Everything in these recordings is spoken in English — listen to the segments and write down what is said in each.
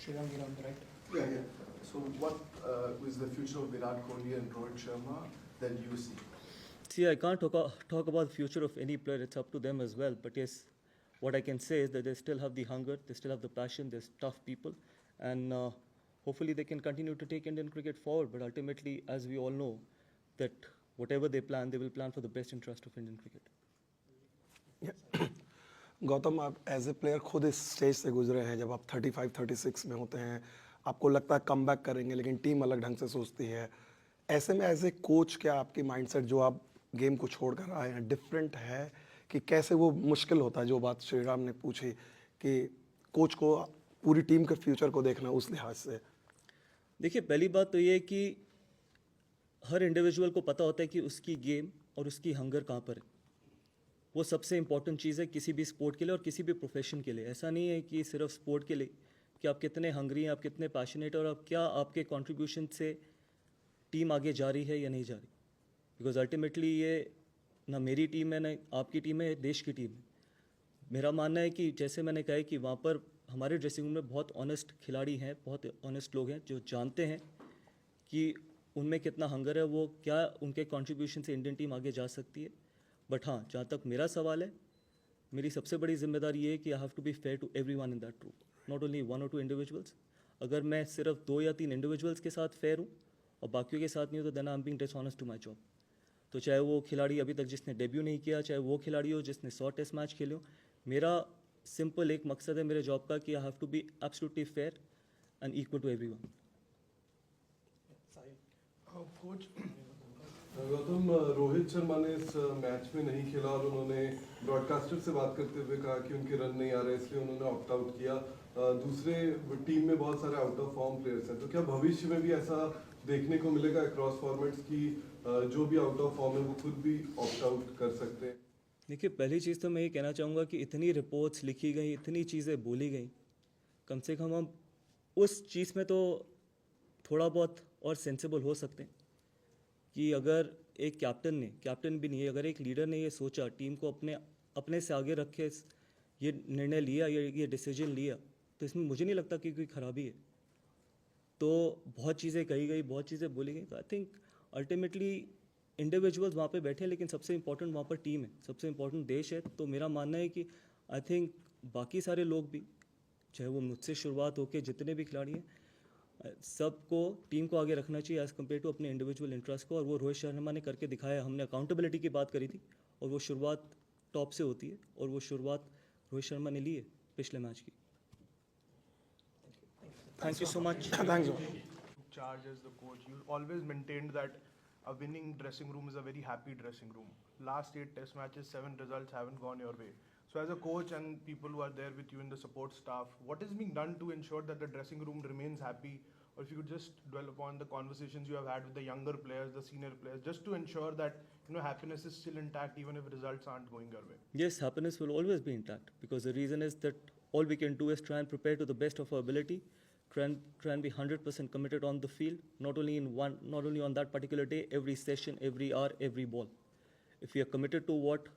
Sriram, you're on the right. Yeah. So what is the future of Virat Kohli and Rohit Sharma that you see? See, I can't talk about the future of any player. It's up to them as well. But yes, what I can say is that they still have the hunger, they still have the passion, they're tough people. And hopefully they can continue to take Indian cricket forward. But ultimately, as we all know, that whatever they plan, they will plan for the best interest of Indian cricket. Gautam, आप as a player खुद इस stage से गुजरे हैं जब आप 35-36 में होते हैं, आपको लगता है कम बैक करेंगे, लेकिन टीम अलग ढंग से सोचती है। ऐसे में एज ए कोच क्या आपकी माइंडसेट जो आप गेम को छोड़ कर आए हैं डिफरेंट है कि कैसे वो मुश्किल होता है? जो बात श्रीराम ने पूछी कि कोच को पूरी टीम के फ्यूचर को देखना उस लिहाज से। देखिए, पहली बात तो ये है कि हर इंडिविजुअल को पता होता है कि उसकी गेम और उसकी हंगर कहाँ पर है। वो सबसे इंपॉर्टेंट चीज़ है किसी भी स्पोर्ट के लिए और किसी भी प्रोफेशन के लिए। ऐसा नहीं है कि सिर्फ स्पोर्ट के लिए कि आप कितने हंगरी हैं, आप कितने पैशनेट हैं और आप क्या आपके कंट्रीब्यूशन से टीम आगे जा रही है या नहीं जा रही। बिकॉज अल्टीमेटली ये ना मेरी टीम है ना आपकी टीम है, देश की टीम है। मेरा मानना है कि जैसे मैंने कहा है कि वहाँ पर हमारे ड्रेसिंग रूम में बहुत ऑनेस्ट खिलाड़ी हैं, बहुत ऑनेस्ट लोग हैं जो जानते हैं कि उनमें कितना हंगर है, वो क्या उनके कंट्रीब्यूशन से इंडियन टीम आगे जा सकती है। बट हाँ, जहाँ तक मेरा सवाल है, मेरी सबसे बड़ी जिम्मेदारी ये है कि I have to be fair to everyone in that group, not only 1 or 2 individuals. अगर मैं सिर्फ 2 या 3 इंडिविजुअल्स के साथ फेयर हूँ और बाकियों के साथ नहीं हूँ तो then I am being dishonest to my job. तो चाहे वो खिलाड़ी अभी तक जिसने डेब्यू नहीं किया, चाहे वो खिलाड़ी हो जिसने 100 टेस्ट मैच खेले हो, मेरा सिंपल एक मकसद है मेरे जॉब का कि I have to be absolutely fair and equal to everyone. Coach Gautam, Rohit Sharma ने इस मैच में नहीं खेला और उन्होंने ब्रॉडकास्टर से बात करते हुए कहा कि उनके रन नहीं आ रहे, इसलिए उन्होंने ऑप्ट आउट किया। दूसरे टीम में बहुत सारे आउट ऑफ फॉर्म प्लेयर्स हैं, तो क्या भविष्य में भी ऐसा देखने को मिलेगा अक्रॉस फॉर्मेट्स की जो भी आउट ऑफ फॉर्म है वो खुद भी ऑप्ट आउट कर सकते हैं? देखिए, पहली चीज़ तो मैं ये कहना चाहूँगा कि इतनी रिपोर्ट्स लिखी गई, इतनी चीज़ें बोली गई, कम से कम हम उस चीज़ में तो थोड़ा बहुत और सेंसिबल हो सकते हैं कि अगर एक कैप्टन भी नहीं है, अगर एक लीडर ने ये सोचा, टीम को अपने से आगे रख के ये निर्णय लिया, ये डिसीजन लिया, तो इसमें मुझे नहीं लगता कि कोई खराबी है। तो बहुत चीज़ें कही गई, बहुत चीज़ें बोली गई। तो आई थिंक अल्टीमेटली इंडिविजुअल्स वहाँ पे बैठे हैं, लेकिन सबसे इंपॉर्टेंट वहाँ पर टीम है, सबसे इंपॉर्टेंट देश है। तो मेरा मानना है कि आई थिंक बाकी सारे लोग भी, चाहे वो मुझसे शुरुआत होकर जितने भी खिलाड़ी हैं, सबको टीम को आगे रखना चाहिए एज़ कम्पेयर टू अपने इंडिविजुअल इंटरेस्ट को। और वो रोहित शर्मा ने करके दिखाया। हमने अकाउंटेबिलिटी की बात करी थी और वो शुरुआत टॉप से होती है और वो शुरुआत रोहित शर्मा ने ली है पिछले मैच की। Thank you so much. Thanks. Charge as the coach, you always maintained that a winning dressing room is a very happy dressing room. Last 8 test matches, 7 results haven't gone your way. So as a coach and people who are there with you in the support staff, what is being done to ensure that the dressing room remains happy? Or if you could just dwell upon the conversations you have had with the younger players, the senior players, just to ensure that happiness is still intact even if results aren't going your way. Yes, happiness will always be intact because the reason is that all we can do is try and prepare to the best of our ability, try and be 100% committed on the field, not only on that particular day, every session, every hour, every ball. If we are committed to what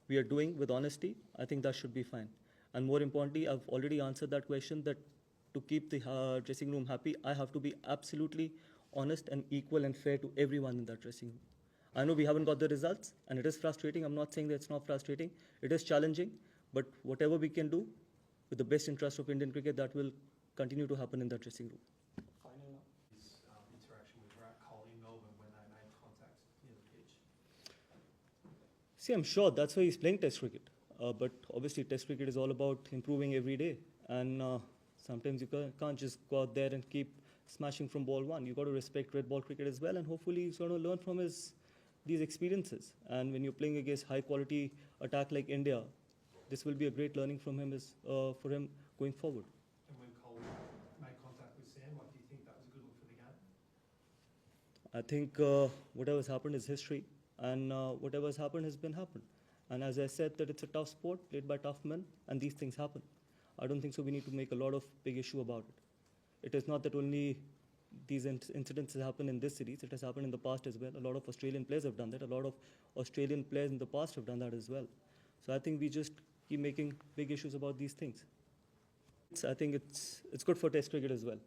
we are doing with honesty, I think that should be fine. And more importantly, I've already answered that question, that to keep the dressing room happy, I have to be absolutely honest and equal and fair to everyone in that dressing room. I know we haven't got the results and it is frustrating. I'm not saying that it's not frustrating. It is challenging, but whatever we can do with the best interest of Indian cricket, that will continue to happen in that dressing room. Final now. Interaction with Virat Kohli in Melbourne when they made contact near the pitch. See, I'm sure that's why he's playing Test cricket. But obviously, Test cricket is all about improving every day. And sometimes you can't just go out there and keep smashing from ball one. You've got to respect red ball cricket as well. And hopefully, he's going to learn from these experiences. And when you're playing against high quality attack like India, this will be a great learning from him for him going forward. And when Kohli made contact with Sam, do you think that was a good look for the game? I think whatever has happened is history, and whatever has happened. And as I said, that it's a tough sport played by tough men, and these things happen. I don't think so. We need to make a lot of big issue about it. It is not that only these incidents happen in this series. It has happened in the past as well. A lot of Australian players have done that. A lot of Australian players in the past have done that as well. So I think we just keep making big issues about these things. I think it's good for Test cricket as well,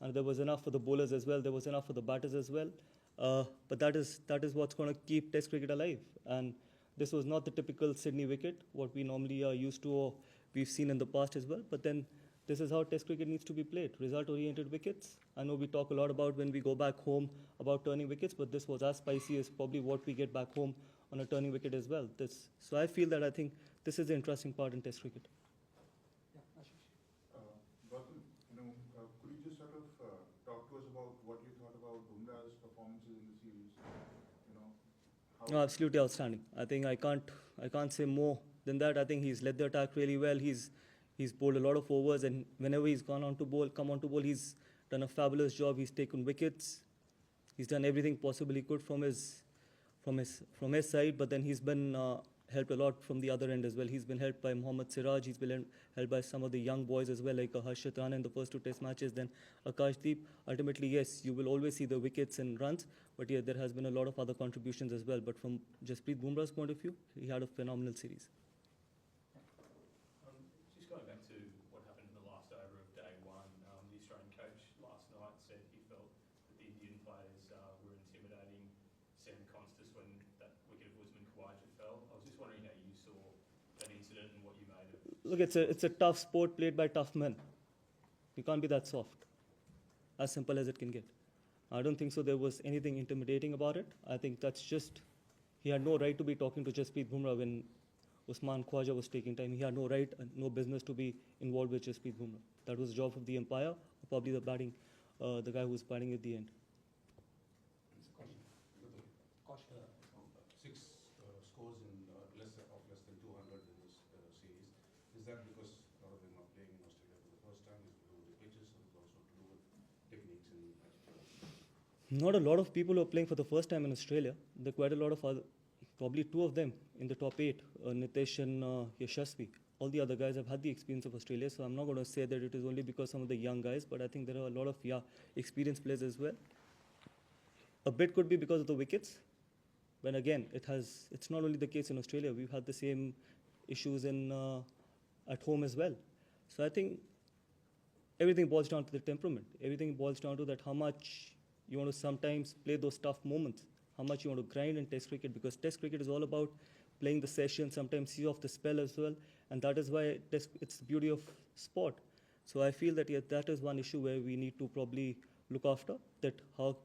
and there was enough for the bowlers as well. There was enough for the batters as well. But that is what's going to keep Test cricket alive. And this was not the typical Sydney wicket, what we normally are used to or we've seen in the past as well. But then this is how Test cricket needs to be played: result-oriented wickets. I know we talk a lot about when we go back home about turning wickets, but this was as spicy as probably what we get back home on a turning wicket as well. So I feel that I think this is the interesting part in Test cricket. Yeah, Ashish. Gautam, could you just sort of talk to us about what you thought about Bumrah's performances in the series? No, absolutely outstanding. I think I can't say more than that. I think he's led the attack really well. He's bowled a lot of overs, and whenever he's come on to bowl, he's done a fabulous job. He's taken wickets. He's done everything possible he could from his side, but then he's been helped a lot from the other end as well. He's been helped by Mohammad Siraj. He's been helped by some of the young boys as well, like Harshit Rana in the first 2 Test matches. Then Akashdeep. Ultimately, yes, you will always see the wickets and runs, but yeah, there has been a lot of other contributions as well. But from Jasprit Bumrah's point of view, he had a phenomenal series. Just going back to what happened in the last over of day one, the Australian coach last night said he felt that the Indian players were intimidating Sam Constas when that wicket of Usman Khawaja fell. I was just wondering how you saw that incident and what you made of it. Look, it's a tough sport played by tough men. You can't be that soft. As simple as it can get. I don't think so there was anything intimidating about it. I think that's just, he had no right to be talking to Jasprit Bumrah when Usman Khawaja was taking time. He had no right and no business to be involved with Jasprit Bumrah. That was the job of the umpire, probably the guy who was batting at the end. Caution. 6 scores in less than 200 in this series. Is that because a lot of them are playing in Australia for the first time? Is it to do with the pitches, or is it also to do with techniques and attitude? Not a lot of people who are playing for the first time in Australia. There are quite a lot of other, probably 2 of them in the top 8, Nitesh and Yashasvi. All the other guys have had the experience of Australia, so I'm not going to say that it is only because some of the young guys, but I think there are a lot of experienced players as well. A bit could be because of the wickets. When again, it's not only the case in Australia. We've had the same issues at home as well. So I think everything boils down to the temperament. Everything boils down to that how much you want to sometimes play those tough moments, how much you want to grind in Test cricket, because Test cricket is all about playing the session, sometimes see off the spell as well, and that is why it's the beauty of sport. So I feel that that is one issue where we need to probably look after, that how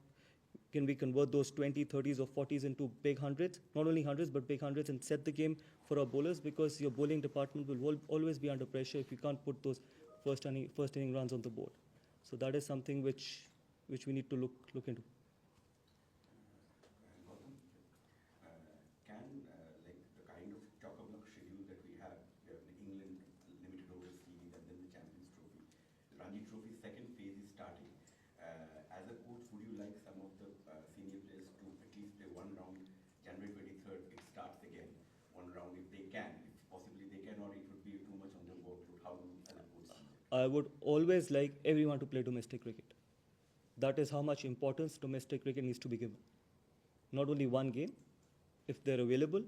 can we convert those 20, 30s or 40s into big hundreds, not only hundreds but big hundreds, and set the game for our bowlers, because your bowling department will always be under pressure if you can't put those first inning runs on the board. So that is something which we need to look into. Gautam, can like the kind of chock-a-block schedule that we have England limited over series and then the Champions Trophy, Ranji Trophy second phase is starting. As a coach, would you like some of the senior players to at least play one round? January 23rd, it starts again. One round if they can, if possibly they can, or it would be too much on their workload. How do you as a coach see that? I would always like everyone to play domestic cricket. That is how much importance domestic cricket needs to be given. Not only one game, if they're available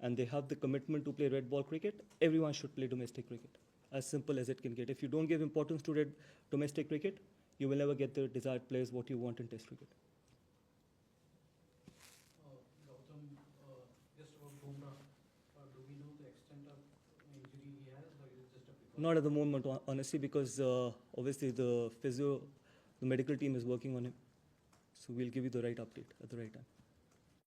and they have the commitment to play red ball cricket, everyone should play domestic cricket. As simple as it can get. If you don't give importance to domestic cricket, you will never get the desired players what you want in Test cricket. Gautam, just about Bumrah, do we know the extent of injury he has, or is it just a precaution? Not at the moment, honestly, because obviously the medical team is working on him. So we'll give you the right update at the right time.